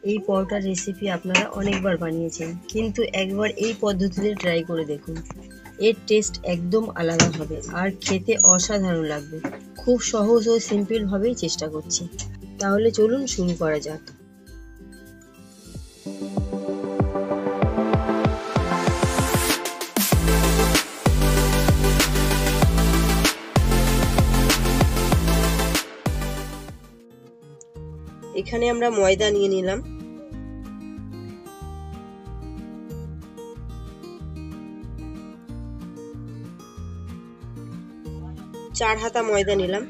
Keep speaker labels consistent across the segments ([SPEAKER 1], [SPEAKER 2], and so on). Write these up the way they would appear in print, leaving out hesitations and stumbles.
[SPEAKER 1] এই পরোটার রেসিপি আপনারা অনেকবার বানিয়েছেন, কিন্তু একবার এই পদ্ধতিতে ট্রাই করে দেখুন। এর টেস্ট একদম আলাদা হবে আর খেতে অসাধারণ লাগবে। খুব সহজ ও সিম্পল ভাবেই চেষ্টা করছি। তাহলে চলুন শুরু করা যাক। এখানে আমরা ময়দা নিয়ে নিলাম। চার হাতা ময়দা নিলাম।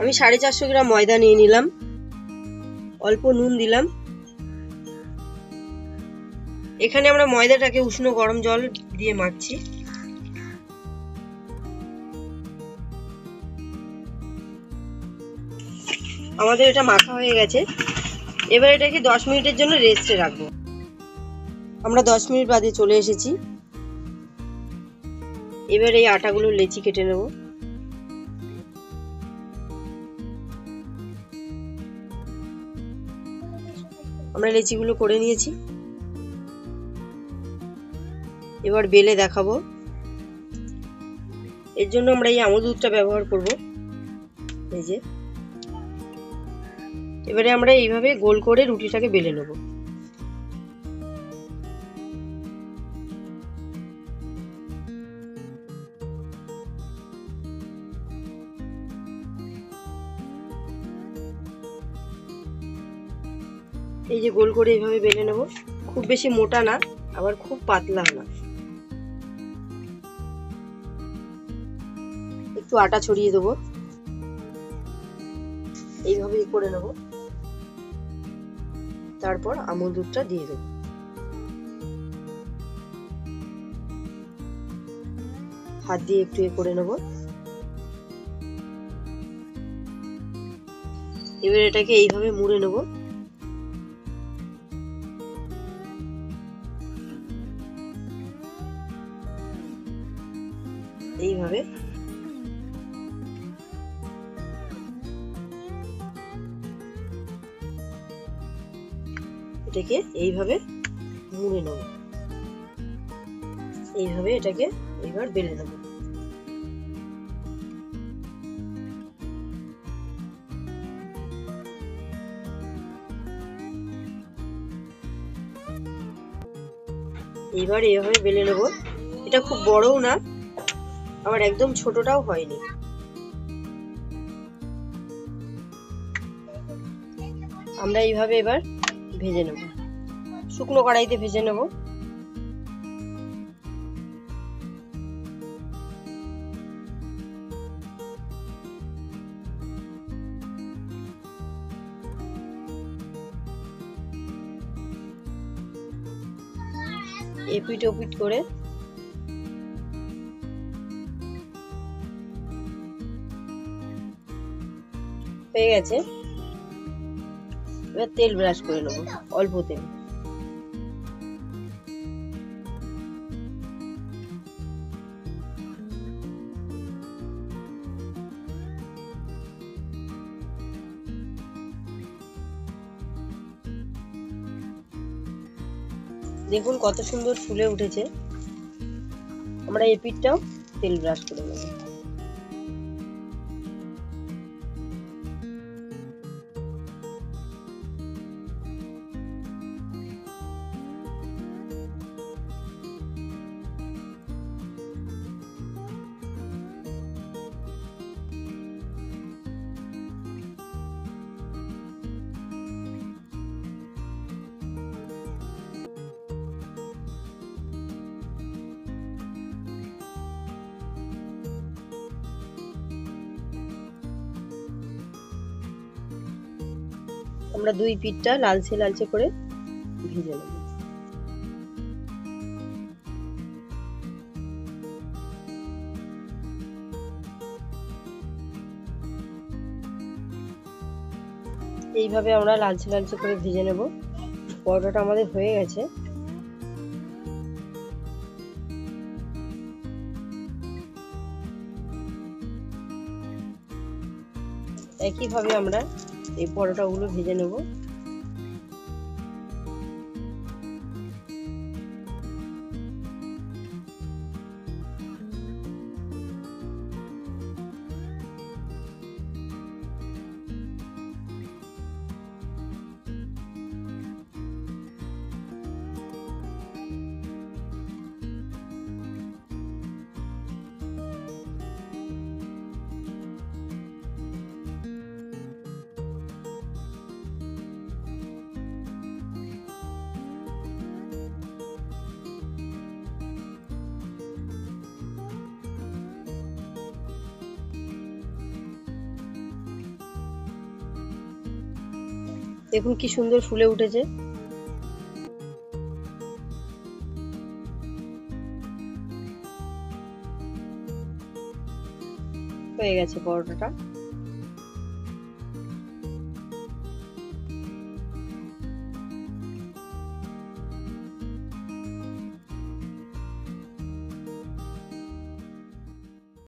[SPEAKER 1] আমি 450 গ্রাম ময়দা নিয়ে নিলাম। অল্প নুন দিলাম। এখানে আমরা ময়দাটাকে উষ্ণ গরম জল দিয়ে মাখছি। আমাদের এটা মাখা হয়ে গেছে। এবার এটাকে 10 মিনিটের জন্য রেস্টে রাখবো। আমরা 10 মিনিট বাদে চলে এসেছি। এবার এই আটাগুলো লেচি কেটে নেব। আমরা লেচিগুলো করে নিয়েছি। এবার বেলে দেখাবো। এর জন্য আমরা এই আমুল দুধটা ব্যবহার করব। এই যে, এবারে আমরা এইভাবে গোল করে রুটিটাকে বেলে নেব। এই যে গোল করে এইভাবে বেলে নেব। খুব বেশি মোটা না, আবার খুব পাতলা না। একটু আটা ছড়িয়ে দেবো। এইভাবে করে নেব। তারপর আমুল দুধটা দিয়ে দেবো। হাত দিয়ে একটু করে নেব। এবার এটাকে এইভাবে মুড়ে নেব। এইভাবে এটাকে এইভাবে মুড়ে নেব। এইভাবে এটাকে এবার বেলে নেব। এইবার এইভাবে বেলে নেব। এটা খুব বড়ও না, আবার একদম ছোটটাও হয়নি। আমরা এইভাবে এবার ভেজে নেব। শুকনো কড়াইতে ভেজে নেব। এপিট ওপিট করে হয়ে গেছে। এবার তেল ব্রাশ করে নেব, অল্প তেল। দেখুন কত সুন্দর ফুলে উঠেছে। আমরা এই পিঠটাও তেল ব্রাশ করে নেব। আমরা দুই পিঠটা লালচে লালচে করে ভেজে নেব। এইভাবে আমরা লালচে লালচে করে ভেজে নেব। পরোটাটা আমাদের হয়ে গেছে। একইভাবে আমরা এই পরোটাগুলো ভেজে নেব। দেখুন কি সুন্দর ফুলে উঠেছে। হয়ে গেছে পরোটাটা।